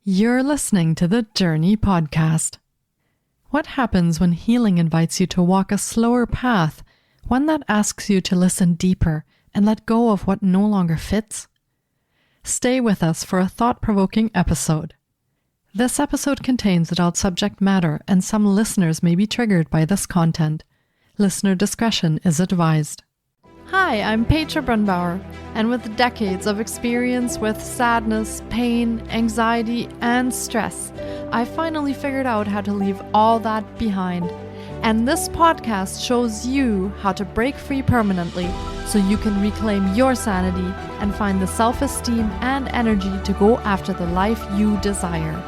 You're listening to the Jōrni Podcast. What happens when healing invites you to walk a slower path, one that asks you to listen deeper and let go of what no longer fits? Stay with us for a thought-provoking episode. This episode contains adult subject matter, and some listeners may be triggered by this content. Listener discretion is advised. Hi, I'm Petra Brunbauer, and with decades of experience with sadness, pain, anxiety, and stress, I finally figured out how to leave all that behind. And this podcast shows you how to break free permanently so you can reclaim your sanity and find the self-esteem and energy to go after the life you desire.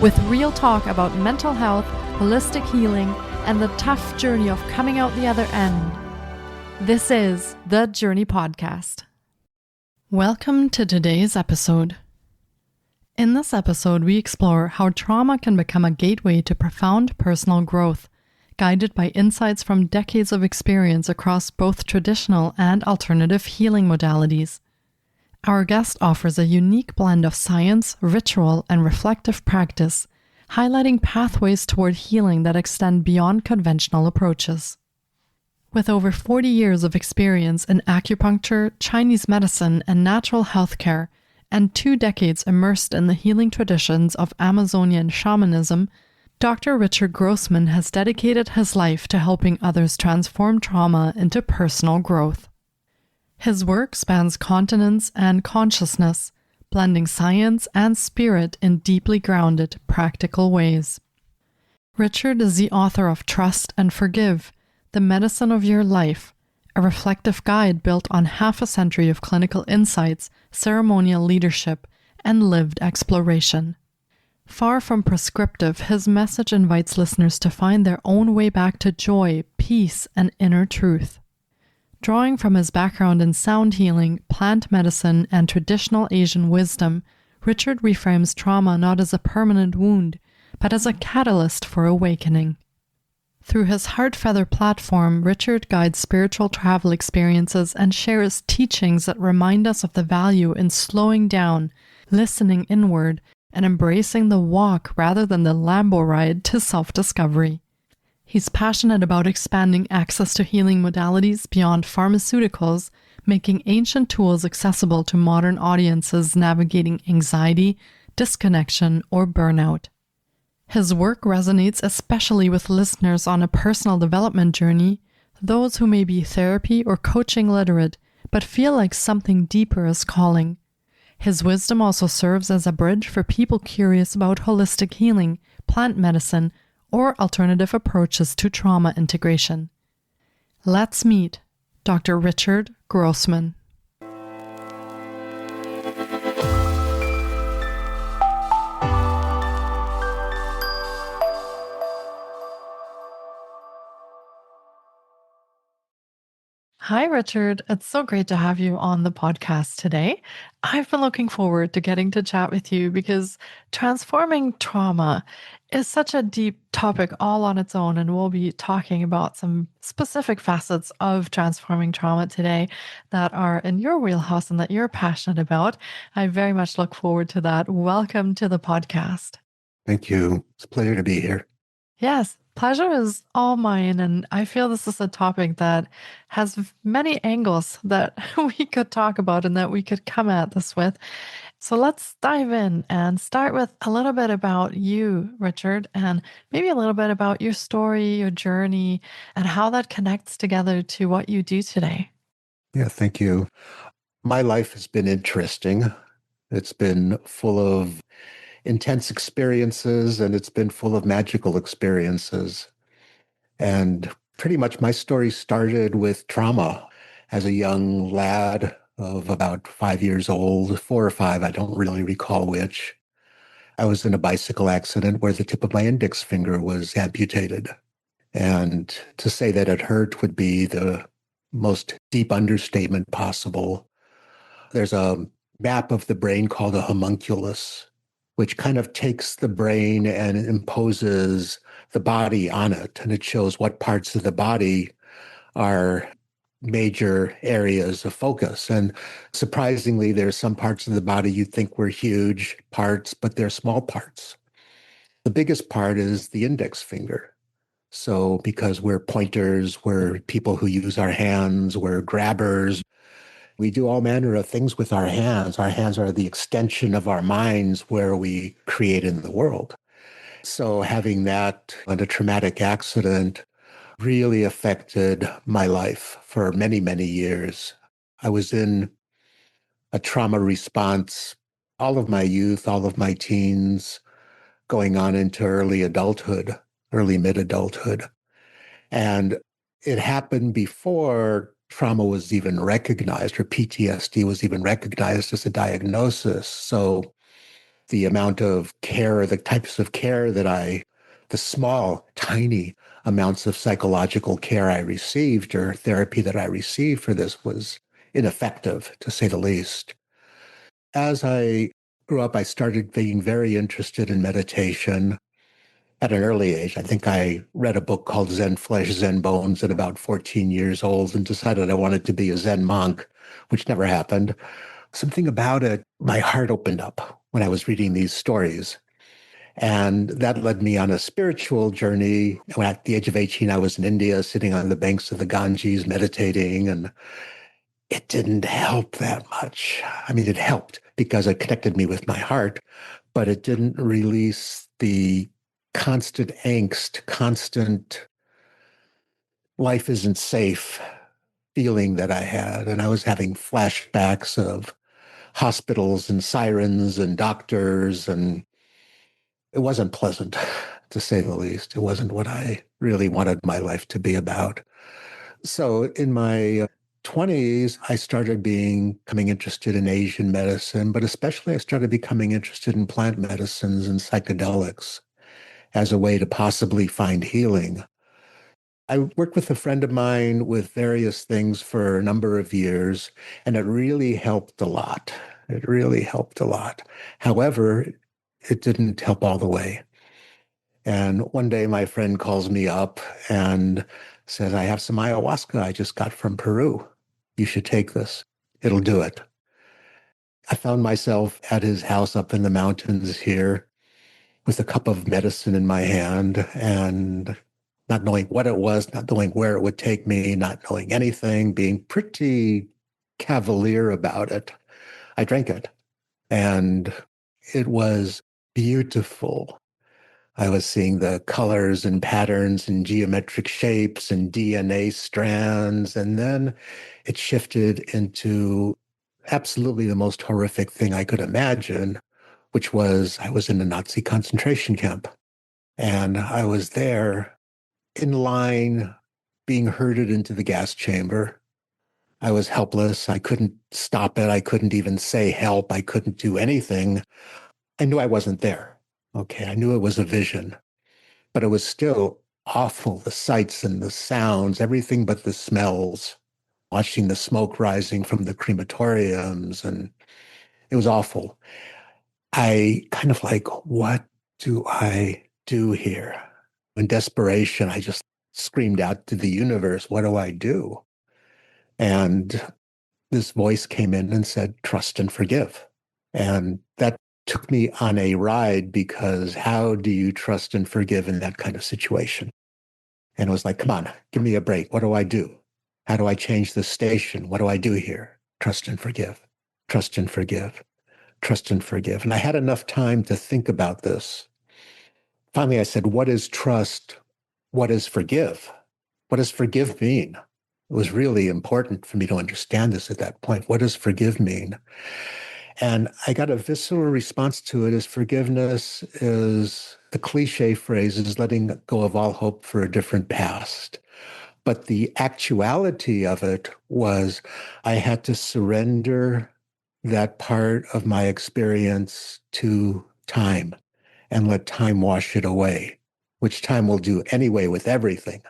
With real talk about mental health, holistic healing, and the tough journey of coming out the other end. This is the Jōrni Podcast. Welcome to today's episode. In this episode, we explore how trauma can become a gateway to profound personal growth, guided by insights from decades of experience across both traditional and alternative healing modalities. Our guest offers a unique blend of science, ritual, and reflective practice, highlighting pathways toward healing that extend beyond conventional approaches. With over 40 years of experience in acupuncture, Chinese medicine, and natural healthcare, and 2 decades immersed in the healing traditions of Amazonian shamanism, Dr. Richard Grossman has dedicated his life to helping others transform trauma into personal growth. His work spans continents and consciousness, blending science and spirit in deeply grounded, practical ways. Richard is the author of Trust and Forgive, The Medicine of Your Life, a reflective guide built on half a century of clinical insights, ceremonial leadership, and lived exploration. Far from prescriptive, his message invites listeners to find their own way back to joy, peace, and inner truth. Drawing from his background in sound healing, plant medicine, and traditional Asian wisdom, Richard reframes trauma not as a permanent wound, but as a catalyst for awakening. Through his Heart Feather platform, Richard guides spiritual travel experiences and shares teachings that remind us of the value in slowing down, listening inward, and embracing the walk rather than the Lambo ride to self-discovery. He's passionate about expanding access to healing modalities beyond pharmaceuticals, making ancient tools accessible to modern audiences navigating anxiety, disconnection, or burnout. His work resonates especially with listeners on a personal development journey, those who may be therapy or coaching literate, but feel like something deeper is calling. His wisdom also serves as a bridge for people curious about holistic healing, plant medicine, or alternative approaches to trauma integration. Let's meet Dr. Richard Grossman. Hi, Richard. It's so great to have you on the podcast today. I've been looking forward to getting to chat with you because transforming trauma is such a deep topic all on its own, and we'll be talking about some specific facets of transforming trauma today that are in your wheelhouse and that you're passionate about. I very much look forward to that. Welcome to the podcast. Thank you. It's a pleasure to be here. Yes. Pleasure is all mine, and I feel this is a topic that has many angles that we could talk about and that we could come at this with. So let's dive in and start with a little bit about you, Richard, and maybe a little bit about your story, your journey, and how that connects together to what you do today. Yeah, thank you. My life has been interesting. It's been full of intense experiences, and it's been full of magical experiences. And pretty much my story started with trauma as a young lad of about 5 years old, 4 or 5, I don't really recall which. I was in a bicycle accident where the tip of my index finger was amputated. And to say that it hurt would be the most deep understatement possible. There's a map of the brain called a homunculus, which kind of takes the brain and imposes the body on it. And it shows what parts of the body are major areas of focus. And surprisingly, there's some parts of the body you think were huge parts, but they're small parts. The biggest part is the index finger. So because we're pointers, we're people who use our hands, we're grabbers, we do all manner of things with our hands. Our hands are the extension of our minds where we create in the world. So having that and a traumatic accident really affected my life for many, many years. I was in a trauma response all of my youth, all of my teens, going on into early adulthood, early mid-adulthood. And it happened before trauma was even recognized or PTSD was even recognized as a diagnosis. So the amount of care, the types of care the small, tiny amounts of psychological care I received or therapy that I received for this was ineffective, to say the least. As I grew up, I started being very interested in meditation at an early age. I think I read a book called Zen Flesh, Zen Bones at about 14 years old and decided I wanted to be a Zen monk, which never happened. Something about it, my heart opened up when I was reading these stories. And that led me on a spiritual journey. When at the age of 18, I was in India, sitting on the banks of the Ganges, meditating, and it didn't help that much. I mean, it helped because it connected me with my heart, but it didn't release the constant angst, constant life isn't safe feeling that I had. And I was having flashbacks of hospitals and sirens and doctors, and it wasn't pleasant, to say the least. It wasn't what I really wanted my life to be about. So in my 20s, I started becoming interested in Asian medicine, but especially I started becoming interested in plant medicines and psychedelics as a way to possibly find healing. I worked with a friend of mine with various things for a number of years, and it really helped a lot. It really helped a lot. However, it didn't help all the way. And one day my friend calls me up and says, I have some ayahuasca I just got from Peru. You should take this. It'll do it. I found myself at his house up in the mountains here with a cup of medicine in my hand and not knowing what it was, not knowing where it would take me, not knowing anything, being pretty cavalier about it. I drank it and it was beautiful. I was seeing the colors and patterns and geometric shapes and DNA strands. And then it shifted into absolutely the most horrific thing I could imagine, which was I was in a Nazi concentration camp. And I was there in line, being herded into the gas chamber. I was helpless. I couldn't stop it. I couldn't even say help. I couldn't do anything. I knew I wasn't there. Okay. I knew it was a vision, but it was still awful. The sights and the sounds, everything but the smells, watching the smoke rising from the crematoriums. And it was awful. I kind of like, what do I do here? In desperation, I just screamed out to the universe, what do I do? And this voice came in and said, trust and forgive. And that took me on a ride because how do you trust and forgive in that kind of situation? And it was like, come on, give me a break. What do I do? How do I change the station? What do I do here? Trust and forgive, trust and forgive, trust and forgive. And I had enough time to think about this. Finally, I said, what is trust? What is forgive? What does forgive mean? It was really important for me to understand this at that point. What does forgive mean? And I got a visceral response to it as forgiveness is the cliche phrase is letting go of all hope for a different past. But the actuality of it was I had to surrender that part of my experience to time and let time wash it away, which time will do anyway with everything.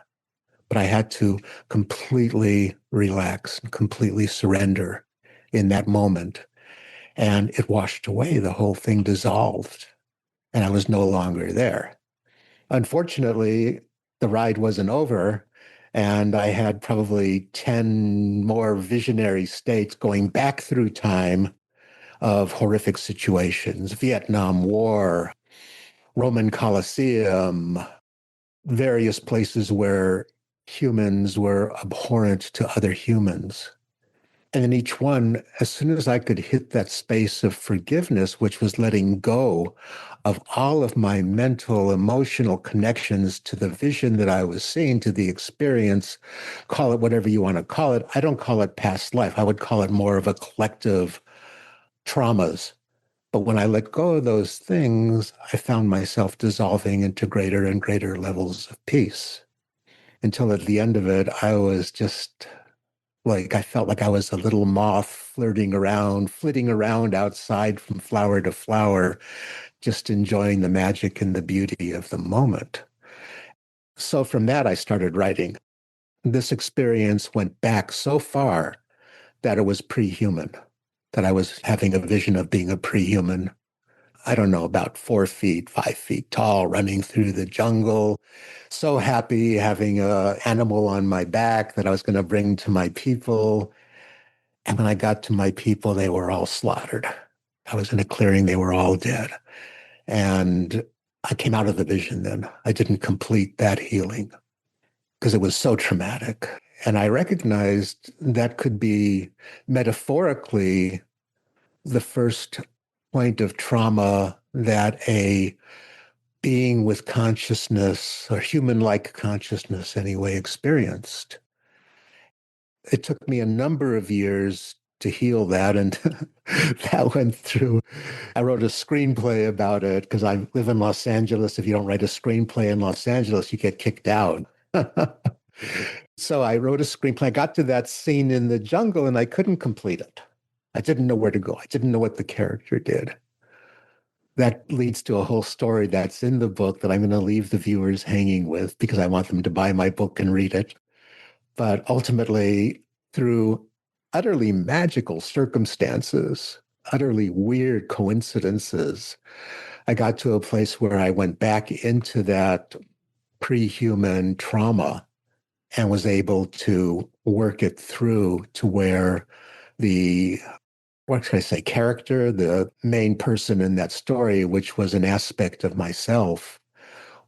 But I had to completely relax and completely surrender in that moment. And it washed away. The whole thing dissolved, and I was no longer there. Unfortunately, the ride wasn't over. And I had probably 10 more visionary states going back through time of horrific situations, Vietnam War, Roman Colosseum, various places where humans were abhorrent to other humans. And in each one, as soon as I could hit that space of forgiveness, which was letting go of all of my mental, emotional connections to the vision that I was seeing, to the experience, call it whatever you want to call it. I don't call it past life. I would call it more of a collective traumas. But when I let go of those things, I found myself dissolving into greater and greater levels of peace. Until at the end of it, I was just like, I felt like I was a little moth flirting around, flitting around outside from flower to flower, just enjoying the magic and the beauty of the moment. So from that, I started writing. This experience went back so far that it was pre-human, that I was having a vision of being a pre-human. I don't know, about 4 feet, 5 feet tall, running through the jungle, so happy having an animal on my back that I was going to bring to my people. And when I got to my people, they were all slaughtered. I was in a clearing, they were all dead. And I came out of the vision then. I didn't complete that healing because it was so traumatic. And I recognized that could be metaphorically the first point of trauma that a being with consciousness, or human-like consciousness anyway, experienced. It took me a number of years to heal that, and that went through. I wrote a screenplay about it because I live in Los Angeles. If you don't write a screenplay in Los Angeles, you get kicked out. So I wrote a screenplay. I got to that scene in the jungle and I couldn't complete it. I didn't know where to go. I didn't know what the character did. That leads to a whole story that's in the book that I'm going to leave the viewers hanging with because I want them to buy my book and read it. But ultimately, through utterly magical circumstances, utterly weird coincidences, I got to a place where I went back into that pre-human trauma and was able to work it through to where the, what should I say, character, the main person in that story, which was an aspect of myself,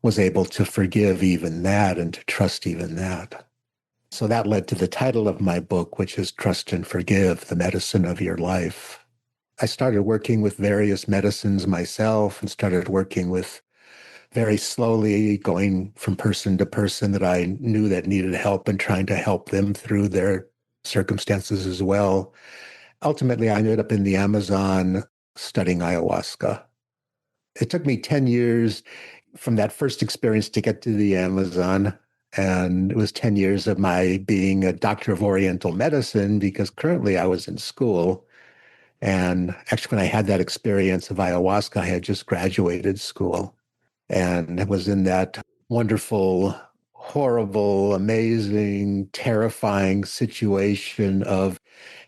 was able to forgive even that and to trust even that. So that led to the title of my book, which is Trust and Forgive, the Medicine of Your Life. I started working with various medicines myself and started working with very slowly going from person to person that I knew that needed help and trying to help them through their circumstances as well. Ultimately, I ended up in the Amazon studying ayahuasca. It took me 10 years from that first experience to get to the Amazon. And it was 10 years of my being a doctor of Oriental medicine because currently I was in school. And actually, when I had that experience of ayahuasca, I had just graduated school. And it was in that wonderful, horrible, amazing, terrifying situation of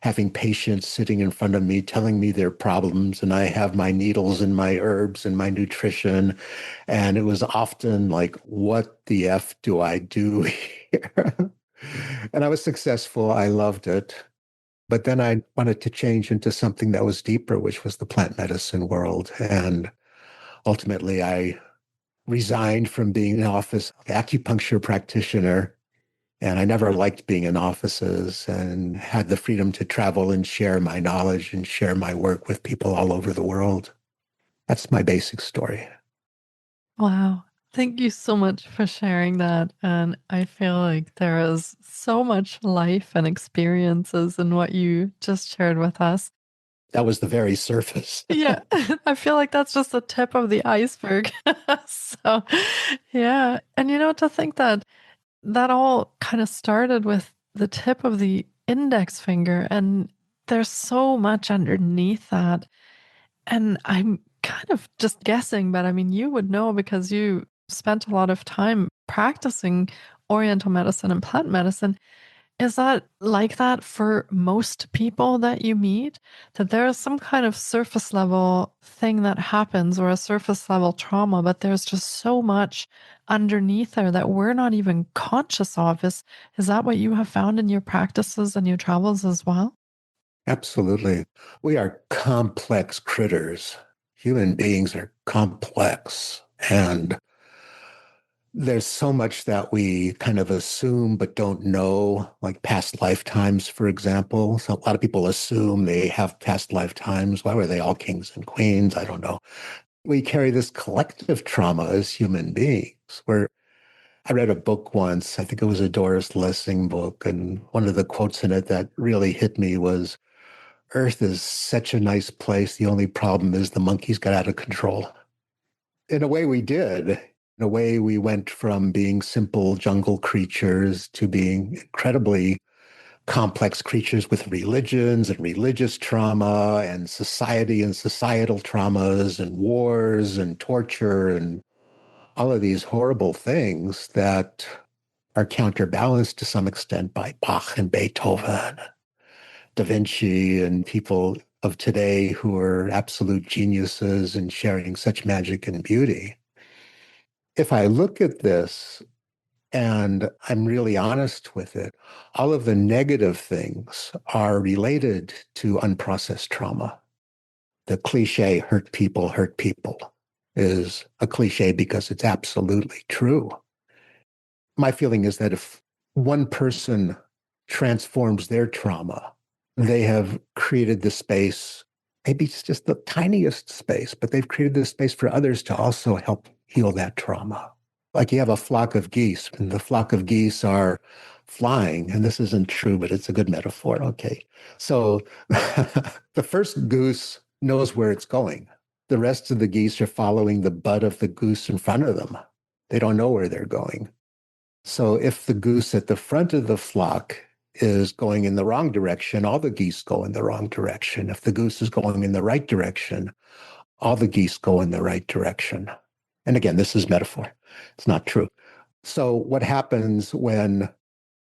having patients sitting in front of me telling me their problems, and I have my needles and my herbs and my nutrition. And it was often like, what the F do I do here? And I was successful. I loved it. But then I wanted to change into something that was deeper, which was the plant medicine world. And ultimately, I resigned from being an office acupuncture practitioner. And I never liked being in offices and had the freedom to travel and share my knowledge and share my work with people all over the world. That's my basic story. Wow. Thank you so much for sharing that. And I feel like there is so much life and experiences in what you just shared with us. That was the very surface. Yeah, I feel like that's just the tip of the iceberg. So, yeah. And to think that that all kind of started with the tip of the index finger, and there's so much underneath that. And I'm kind of just guessing, but I mean, you would know because you spent a lot of time practicing Oriental medicine and plant medicine. Is that like that for most people that you meet? That there is some kind of surface level thing that happens or a surface level trauma, but there's just so much underneath there that we're not even conscious of. Is that what you have found in your practices and your travels as well? Absolutely. We are complex critters. Human beings are complex. And there's so much that we kind of assume but don't know, like past lifetimes, for example. So a lot of people assume they have past lifetimes. Why were they all kings and queens? I don't know. We carry this collective trauma as human beings. Where I read a book once, I think it was a Doris Lessing book, and one of the quotes in it that really hit me was, Earth is such a nice place. The only problem is the monkeys got out of control. In a way, we did. In a way, we went from being simple jungle creatures to being incredibly complex creatures with religions and religious trauma and society and societal traumas and wars and torture and all of these horrible things that are counterbalanced to some extent by Bach and Beethoven, Da Vinci, and people of today who are absolute geniuses and sharing such magic and beauty. If I look at this and I'm really honest with it, all of the negative things are related to unprocessed trauma. The cliche, hurt people, is a cliche because it's absolutely true. My feeling is that if one person transforms their trauma, they have created the space, maybe it's just the tiniest space, but they've created the space for others to also help heal that trauma. Like you have a flock of geese, and the flock of geese are flying, and this isn't true, but it's a good metaphor. Okay. So the first goose knows where it's going. The rest of the geese are following the butt of the goose in front of them. They don't know where they're going. So if the goose at the front of the flock is going in the wrong direction, all the geese go in the wrong direction. If the goose is going in the right direction, all the geese go in the right direction. And again, this is metaphor. It's not true. So what happens when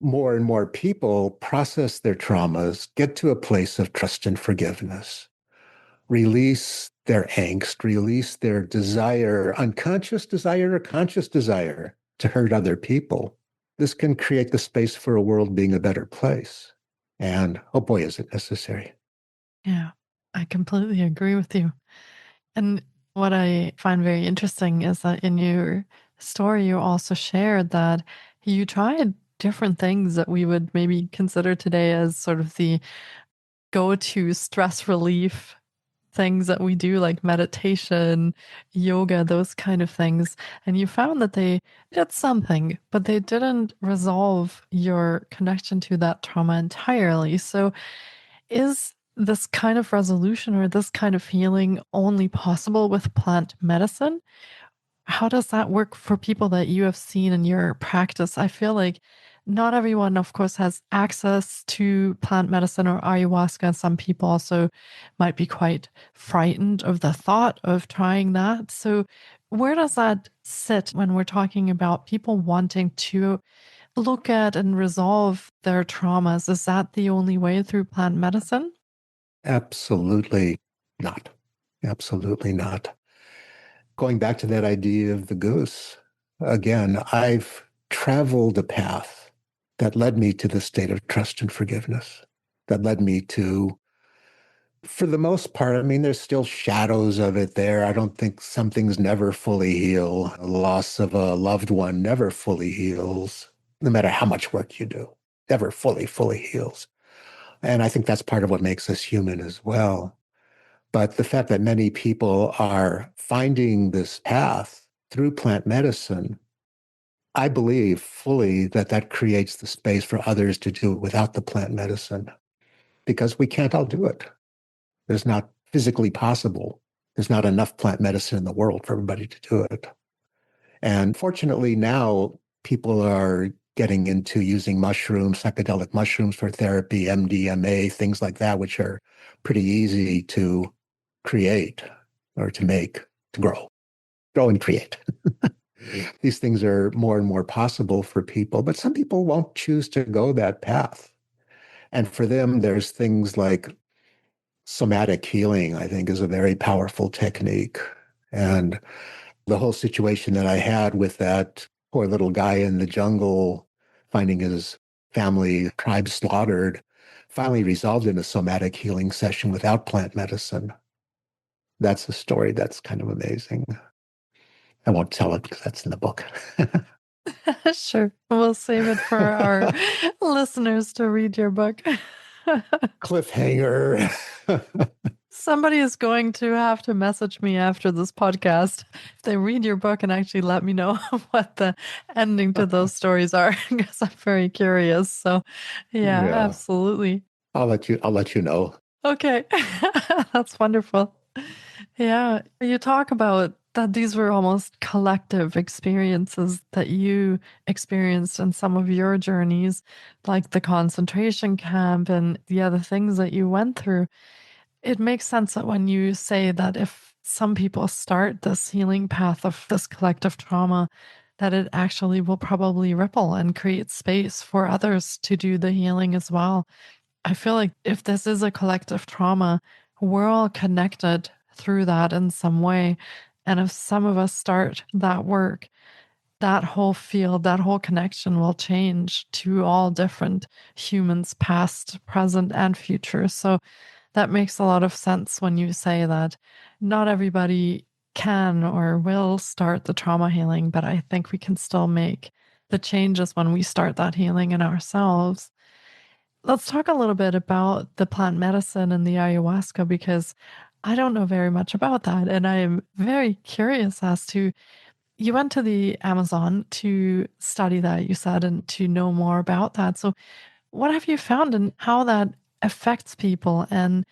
more and more people process their traumas, get to a place of trust and forgiveness, release their angst, release their desire, unconscious desire or conscious desire to hurt other people, this can create the space for a world being a better place. And oh boy, is it necessary. Yeah, I completely agree with you. And what I find very interesting is that in your story, you also shared that you tried different things that we would maybe consider today as sort of the go to stress relief things that we do, like meditation, yoga, those kind of things. And you found that they did something, but they didn't resolve your connection to that trauma entirely. So, is this kind of resolution or this kind of healing only possible with plant medicine? How does that work for people that you have seen in your practice? I feel like not everyone, of course, has access to plant medicine or ayahuasca. Some people also might be quite frightened of the thought of trying that. So, where does that sit when we're talking about people wanting to look at and resolve their traumas? Is that the only way through plant medicine? Absolutely not. Absolutely not. Going back to that idea of the goose, again, I've traveled a path that led me to the state of trust and forgiveness, that led me to, for the most part, I mean, there's still shadows of it there. I don't think some things never fully heal. The loss of a loved one never fully heals, no matter how much work you do, never fully heals. And I think that's part of what makes us human as well. But the fact that many people are finding this path through plant medicine, I believe fully that that creates the space for others to do it without the plant medicine, because we can't all do it. It's not physically possible. There's not enough plant medicine in the world for everybody to do it. And fortunately, now people are getting into using mushrooms, psychedelic mushrooms for therapy, MDMA, things like that, which are pretty easy to create or to make, to grow and create. These things are more and more possible for people, but some people won't choose to go that path. And for them, there's things like somatic healing, I think, is a very powerful technique. And the whole situation that I had with that poor little guy in the jungle finding his family tribe slaughtered finally resolved in a somatic healing session without plant medicine. That's a story that's kind of amazing. I won't tell it because that's in the book. Sure. We'll save it for our listeners to read your book. Cliffhanger. Somebody is going to have to message me after this podcast if they read your book and actually let me know what the ending to those stories are, because I'm very curious. So, yeah, Yeah. absolutely. I'll let you know. Okay. That's wonderful. Yeah. You talk about that these were almost collective experiences that you experienced in some of your journeys, like the concentration camp and the other things that you went through. It makes sense that when you say that if some people start this healing path of this collective trauma, that it actually will probably ripple and create space for others to do the healing as well. I feel like if this is a collective trauma, we're all connected through that in some way. And if some of us start that work, that whole field, that whole connection will change to all different humans, past, present, and future. So that makes a lot of sense when you say that not everybody can or will start the trauma healing, but I think we can still make the changes when we start that healing in ourselves. Let's talk a little bit about the plant medicine and the ayahuasca because I don't know very much about that. And I am very curious as to you went to the Amazon to study that, you said, and to know more about that. So, what have you found and how that affects people and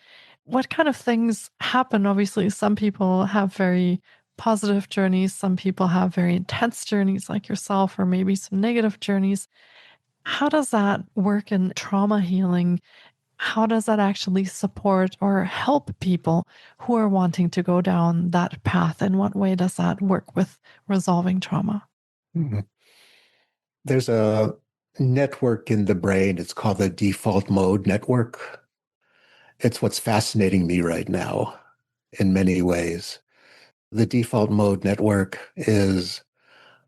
what kind of things happen? Obviously, some people have very positive journeys, some people have very intense journeys like yourself, or maybe some negative journeys. How does that work in trauma healing? How does that actually support or help people who are wanting to go down that path? In what way does that work with resolving trauma? Mhm. There's a network in the brain. It's called the default mode network. It's what's fascinating me right now in many ways. The default mode network is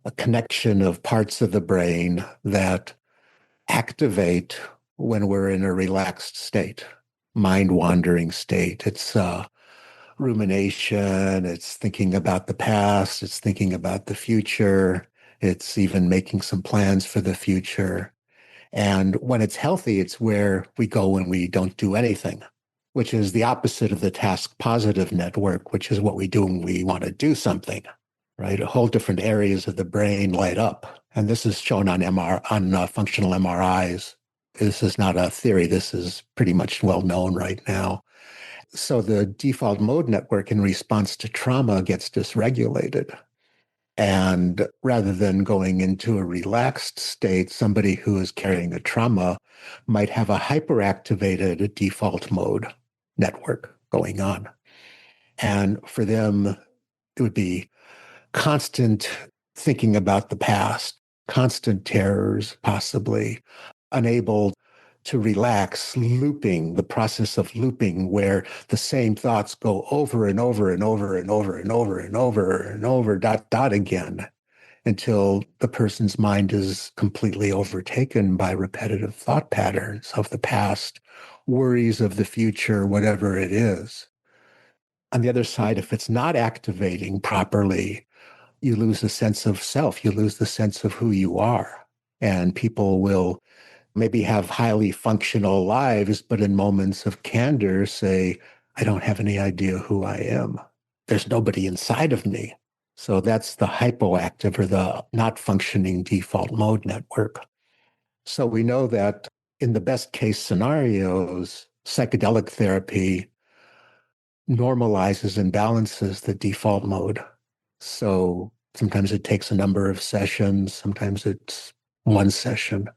a connection of parts of the brain that activate when we're in a relaxed state, mind wandering state. It's rumination, it's thinking about the past, it's thinking about the future, it's even making some plans for the future. And when it's healthy, it's where we go when we don't do anything, which is the opposite of the task positive network, which is what we do when we want to do something, right? A whole different areas of the brain light up. And this is shown on functional MRIs. This is not a theory. This is pretty much well known right now. So the default mode network in response to trauma gets dysregulated. And rather than going into a relaxed state, somebody who is carrying a trauma might have a hyperactivated default mode network going on. And for them, it would be constant thinking about the past, constant terrors, possibly, unable to relax, looping, the process of looping, where the same thoughts go over and over and over and over and over and over and over, dot, dot again, until the person's mind is completely overtaken by repetitive thought patterns of the past, worries of the future, whatever it is. On the other side, if it's not activating properly, you lose the sense of self, you lose the sense of who you are. And people will maybe have highly functional lives, but in moments of candor say, I don't have any idea who I am. There's nobody inside of me. So that's the hypoactive or the not functioning default mode network. So we know that in the best case scenarios, psychedelic therapy normalizes and balances the default mode. So sometimes it takes a number of sessions, sometimes it's one session.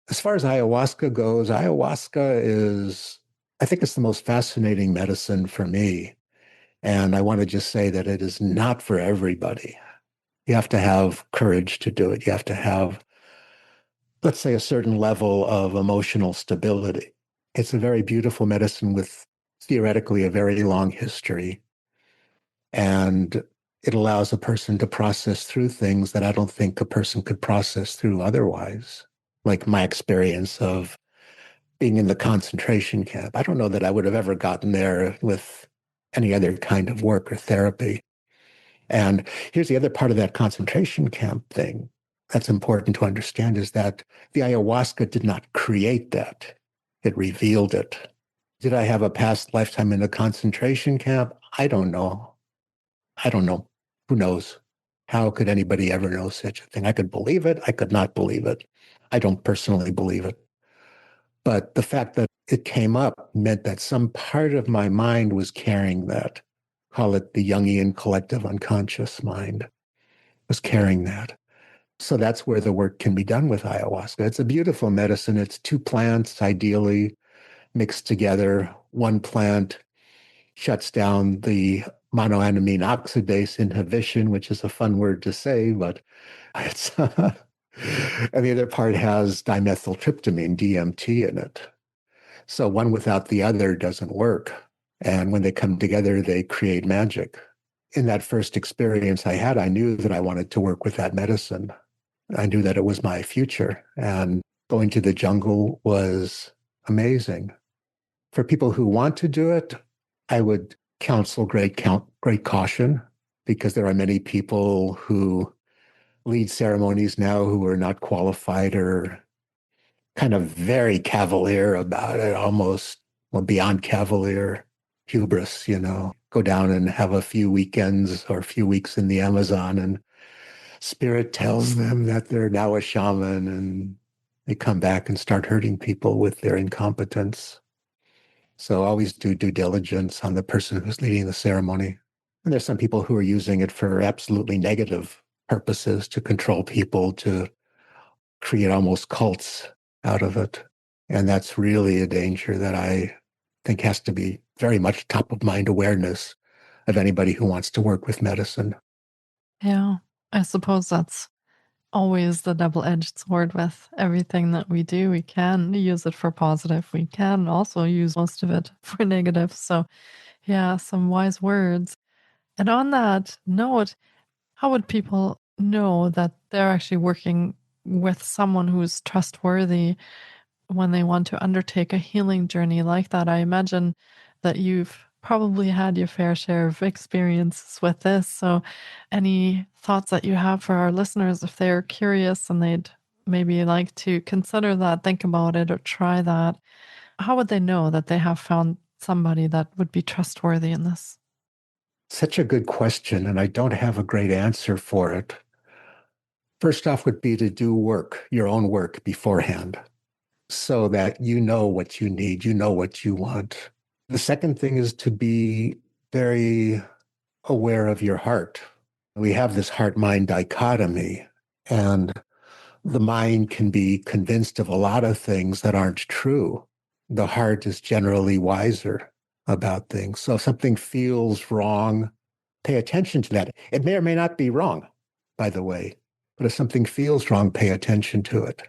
As far as ayahuasca goes, ayahuasca is, I think it's the most fascinating medicine for me. And I want to just say that it is not for everybody. You have to have courage to do it. You have to have, let's say, a certain level of emotional stability. It's a very beautiful medicine with theoretically a very long history. And it allows a person to process through things that I don't think a person could process through otherwise. Like my experience of being in the concentration camp. I don't know that I would have ever gotten there with any other kind of work or therapy. And here's the other part of that concentration camp thing that's important to understand is that the ayahuasca did not create that. It revealed it. Did I have a past lifetime in a concentration camp? I don't know. I don't know. Who knows? How could anybody ever know such a thing? I could believe it. I could not believe it. I don't personally believe it. But the fact that it came up meant that some part of my mind was carrying that. Call it the Jungian collective unconscious mind, was carrying that. So that's where the work can be done with ayahuasca. It's a beautiful medicine. It's two plants, ideally mixed together. One plant shuts down the monoamine oxidase inhibition, which is a fun word to say, but it's and the other part has dimethyltryptamine, DMT, in it. So one without the other doesn't work. And when they come together, they create magic. In that first experience I had, I knew that I wanted to work with that medicine. I knew that it was my future. And going to the jungle was amazing. For people who want to do it, I would counsel great caution, because there are many people who lead ceremonies now who are not qualified or kind of very cavalier about it, almost beyond cavalier, hubris, go down and have a few weekends or a few weeks in the Amazon, and spirit tells them that they're now a shaman, and they come back and start hurting people with their incompetence. So always do due diligence on the person who's leading the ceremony. And there's some people who are using it for absolutely negative purposes, to control people, to create almost cults out of it. And that's really a danger that I think has to be very much top of mind awareness of anybody who wants to work with medicine. Yeah, I suppose that's always the double-edged sword with everything that we do. We can use it for positive. We can also use most of it for negative. So, yeah, some wise words. And on that note, how would people know that they're actually working with someone who's trustworthy when they want to undertake a healing journey like that? I imagine that you've probably had your fair share of experiences with this. So, any thoughts that you have for our listeners if they're curious and they'd maybe like to consider that, think about it, or try that? How would they know that they have found somebody that would be trustworthy in this? Such a good question, and I don't have a great answer for it. First off would be to do work, your own work beforehand, so that you know what you need, you know what you want. The second thing is to be very aware of your heart. We have this heart-mind dichotomy, and the mind can be convinced of a lot of things that aren't true. The heart is generally wiser about things. So if something feels wrong, pay attention to that. It may or may not be wrong, by the way, but if something feels wrong, pay attention to it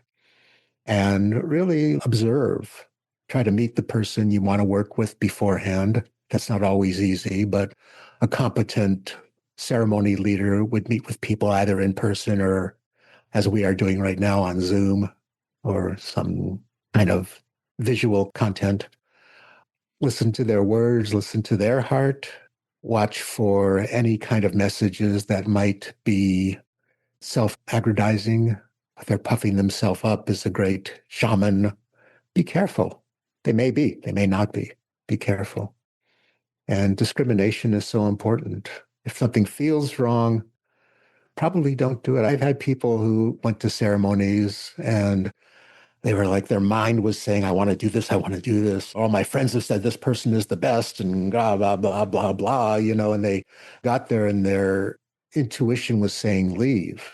and really observe. Try to meet the person you want to work with beforehand. That's not always easy, but a competent ceremony leader would meet with people either in person or, as we are doing right now, on Zoom or some kind of visual content. Listen to their words, listen to their heart, watch for any kind of messages that might be self-aggrandizing. If they're puffing themselves up as a great shaman, be careful. They may be, they may not be. Be careful. And discrimination is so important. If something feels wrong, probably don't do it. I've had people who went to ceremonies and they were like, their mind was saying, I want to do this, I want to do this. All my friends have said this person is the best and blah, blah, blah, blah, blah, and they got there and their intuition was saying, leave.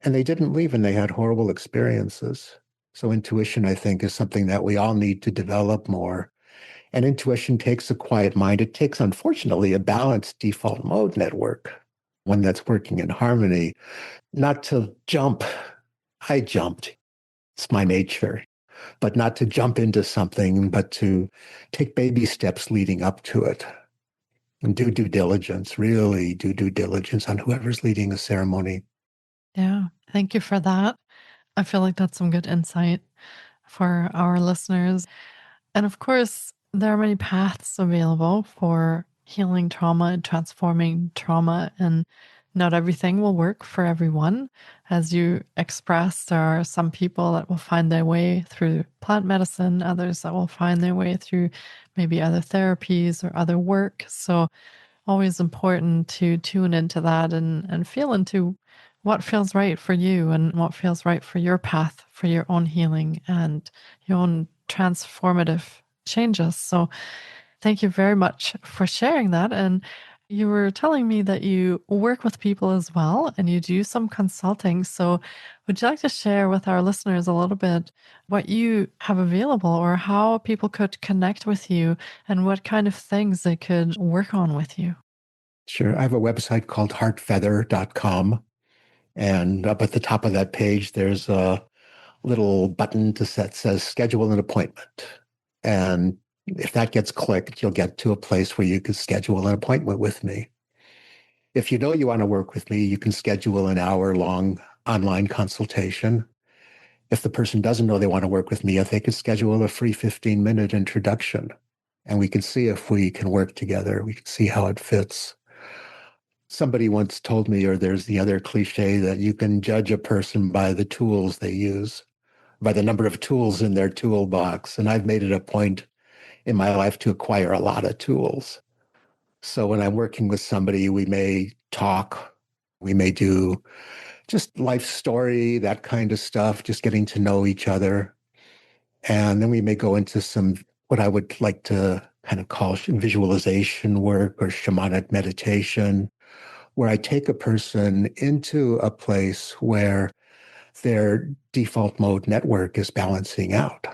And they didn't leave and they had horrible experiences. So intuition, I think, is something that we all need to develop more. And intuition takes a quiet mind. It takes, unfortunately, a balanced default mode network. one that's working in harmony, not to jump. I jumped. It's my nature, but not to jump into something, but to take baby steps leading up to it and do due diligence, really do due diligence on whoever's leading a ceremony. Yeah. Thank you for that. I feel like that's some good insight for our listeners. And of course, there are many paths available for healing trauma and transforming trauma, and not everything will work for everyone. As you expressed, there are some people that will find their way through plant medicine, others that will find their way through maybe other therapies or other work. So, always important to tune into that and feel into what feels right for you and what feels right for your path, for your own healing and your own transformative changes. So, thank you very much for sharing that. And you were telling me that you work with people as well and you do some consulting. So, would you like to share with our listeners a little bit what you have available or how people could connect with you and what kind of things they could work on with you? Sure. I have a website called heartfeather.com. And up at the top of that page, there's a little button that says schedule an appointment. And if that gets clicked, you'll get to a place where you can schedule an appointment with me. If you know you want to work with me, you can schedule an hour-long online consultation. If the person doesn't know they want to work with me, if they could schedule a free 15-minute introduction, and we can see if we can work together. We can see how it fits. Somebody once told me, or there's the other cliche, that you can judge a person by the tools they use, by the number of tools in their toolbox. And I've made it a point in my life to acquire a lot of tools. So when I'm working with somebody, we may talk, we may do just life story, that kind of stuff, just getting to know each other. And then we may go into some, what I would like to kind of call visualization work or shamanic meditation, where I take a person into a place where their default mode network is balancing out.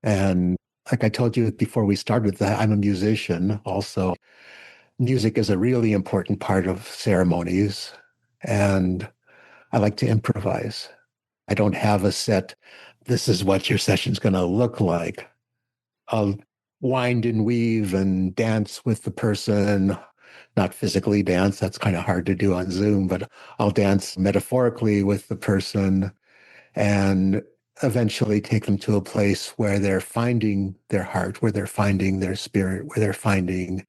And like I told you before we started that, I'm a musician also. Music is a really important part of ceremonies, and I like to improvise. I don't have a set, this is what your session's going to look like. I'll wind and weave and dance with the person, not physically dance. That's kind of hard to do on Zoom, but I'll dance metaphorically with the person and eventually take them to a place where they're finding their heart, where they're finding their spirit, where they're finding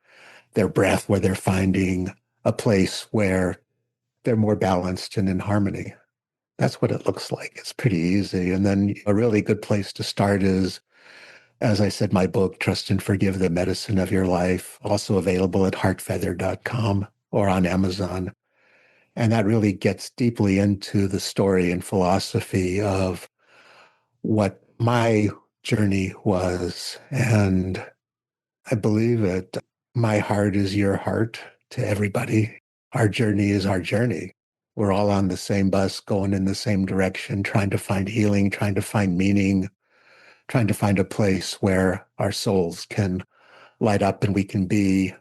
their breath, where they're finding a place where they're more balanced and in harmony. That's what it looks like. It's pretty easy. And then a really good place to start is, as I said, my book, Trust and Forgive, the Medicine of Your Life, also available at heartfeather.com or on Amazon. And that really gets deeply into the story and philosophy of what my journey was. And I believe it. My heart is your heart to everybody. Our journey is our journey. We're all on the same bus, going in the same direction, trying to find healing, trying to find meaning, trying to find a place where our souls can light up and we can be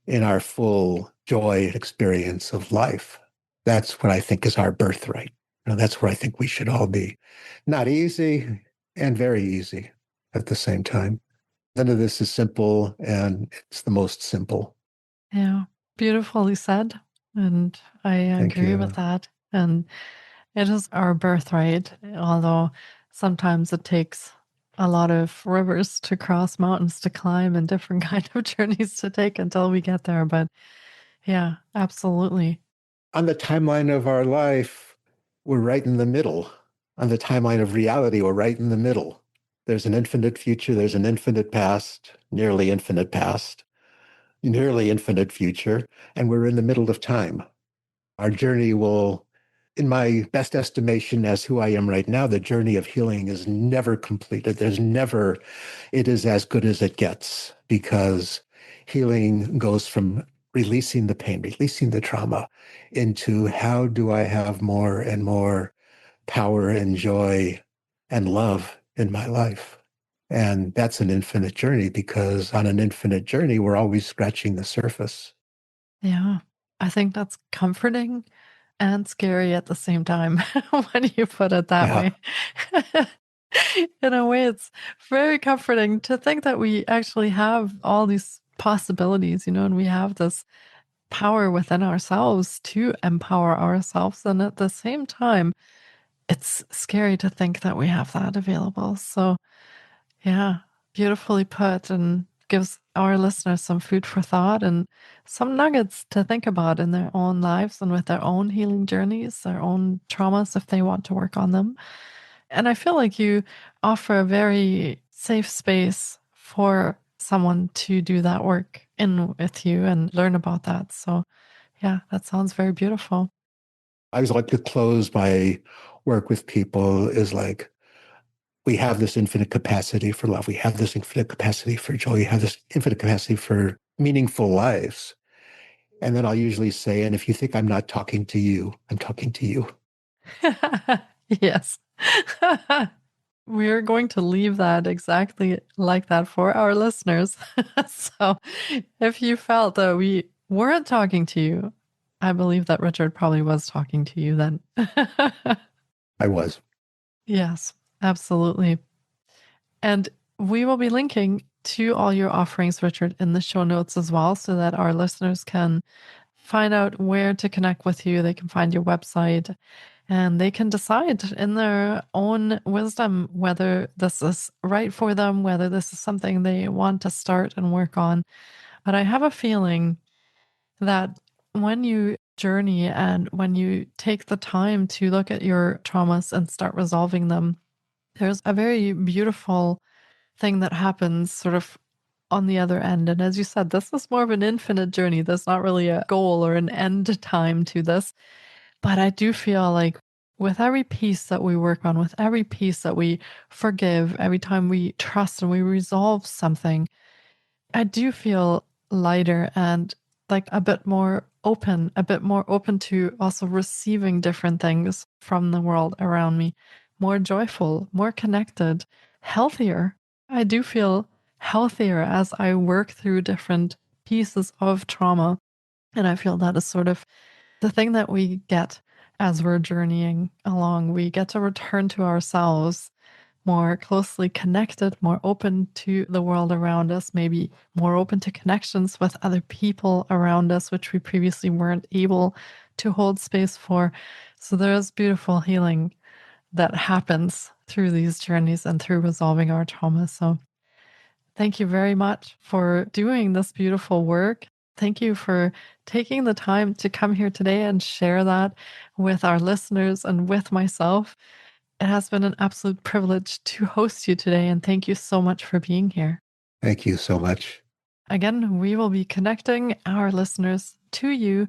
in our full joy experience of life. That's what I think is our birthright. That's where I think we should all be. Not easy and very easy at the same time. None of this is simple, and it's the most simple. Yeah, beautifully said. And I Thank agree with you. that. And it is our birthright, although sometimes it takes a lot of rivers to cross, mountains to climb, and different kind of journeys to take until we get there. But yeah, absolutely. On the timeline of our life, we're right in the middle. On the timeline of reality, we're right in the middle. There's an infinite future, there's an infinite past, nearly infinite past, nearly infinite future, and we're in the middle of time. Our journey will, in my best estimation as who I am right now, the journey of healing is never completed. There's never, it is as good as it gets, because healing goes from releasing the pain, releasing the trauma, into how do I have more and more power and joy and love in my life. And that's an infinite journey, because on an infinite journey, we're always scratching the surface. Yeah. I think that's comforting and scary at the same time when you put it that Yeah. way. In a way, it's very comforting to think that we actually have all these possibilities, and we have this power within ourselves to empower ourselves. And at the same time, it's scary to think that we have that available. So, yeah, beautifully put, and gives our listeners some food for thought and some nuggets to think about in their own lives and with their own healing journeys, their own traumas if they want to work on them. And I feel like you offer a very safe space for someone to do that work in with you and learn about that. So, yeah, that sounds very beautiful. I always like to close my work with people is like, we have this infinite capacity for love. We have this infinite capacity for joy. We have this infinite capacity for meaningful lives. And then I'll usually say, and if you think I'm not talking to you, I'm talking to you. Yes. We're going to leave that exactly like that for our listeners. So if you felt that we weren't talking to you, I believe that Richard probably was talking to you then. I was. Yes, absolutely. And we will be linking to all your offerings, Richard, in the show notes as well, so that our listeners can find out where to connect with you. They can find your website and they can decide in their own wisdom whether this is right for them, whether this is something they want to start and work on. But I have a feeling that when you journey and when you take the time to look at your traumas and start resolving them, there's a very beautiful thing that happens sort of on the other end. And as you said, this is more of an infinite journey. There's not really a goal or an end time to this. But I do feel like with every piece that we work on, with every piece that we forgive, every time we trust and we resolve something, I do feel lighter and like a bit more open to also receiving different things from the world around me, more joyful, more connected, healthier. I do feel healthier as I work through different pieces of trauma. And I feel that is sort of the thing that we get as we're journeying along. We get to return to ourselves more closely connected, more open to the world around us, maybe more open to connections with other people around us, which we previously weren't able to hold space for. So there's beautiful healing that happens through these journeys and through resolving our trauma. So thank you very much for doing this beautiful work. Thank you for taking the time to come here today and share that with our listeners and with myself. It has been an absolute privilege to host you today, and thank you so much for being here. Thank you so much. Again, we will be connecting our listeners to you,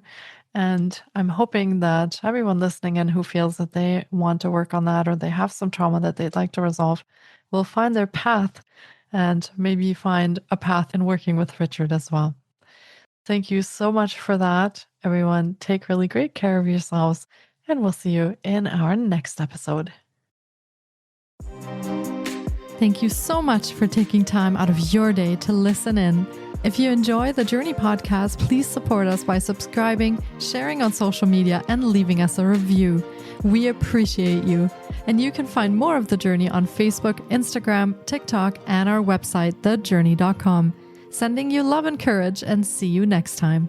and I'm hoping that everyone listening in who feels that they want to work on that or they have some trauma that they'd like to resolve will find their path and maybe find a path in working with Richard as well. Thank you so much for that. Everyone, take really great care of yourselves, and we'll see you in our next episode. Thank you so much for taking time out of your day to listen in. If you enjoy the Jōrni Podcast, please support us by subscribing, sharing on social media, and leaving us a review. We appreciate you. And you can find more of The Jōrni on Facebook, Instagram, TikTok, and our website, thejorni.com. Sending you love and courage, and see you next time.